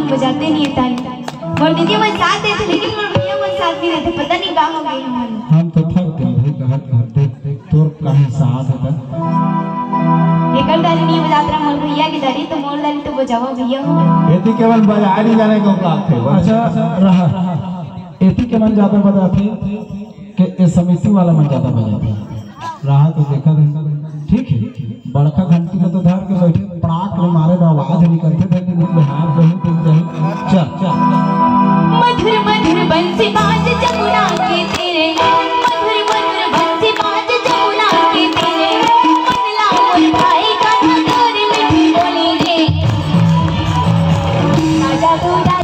बजाते नहीं है ताली और दीदी मैं साथ देते लेकिन मेरे भैया मैं साथ नहीं रहते पता नहीं कहाँ हो गए हम तो थक गए भाई कहत करते तोर कहीं साथ है लेकर दाली नहीं बजात रहा मोर भैया की दाली तो मोर दाली तो बजाओ भैया हो एती केवल बजा नहीं जाने को बात है। अच्छा रहा एती के मन ज्यादा बजाते कि ए समिति वाला मन ज्यादा बजाते रहा तो देखा ठीक है बड़का घंटी को तो धर के बैठे पड़ाक में मारे ना आवाज निकलते थे कि मुझे हाथ नहीं दिख रही चल चल मधुर मधुर बंसी बाज जमुना के तेरे मधुर मधुर बंसी बाज जमुना के तेरे मन लाओ भाई का नगर में बोली रे राजा तू राजा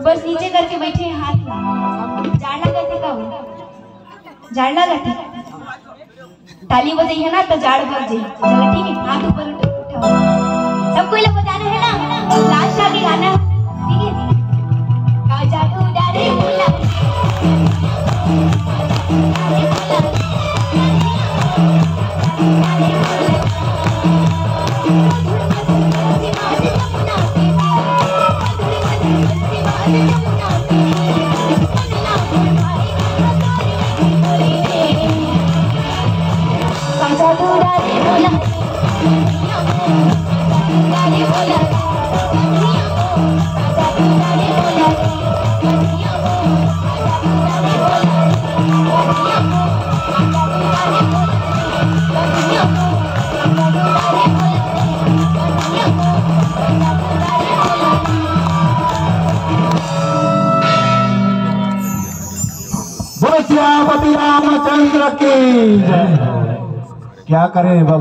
बस नीचे करके बैठे हाथ झाड़ना करते कब झाड़ना करते ताली बजाइए ना तो झाड़ भर जाइए। चलो ठीक है हाथ ऊपर उठाओ सबको ये बजाना है ना लास्ट आगे गाना ठीक है। का जादू डारे बोला श्यामती रामचंद्र की क्या करें बबलू।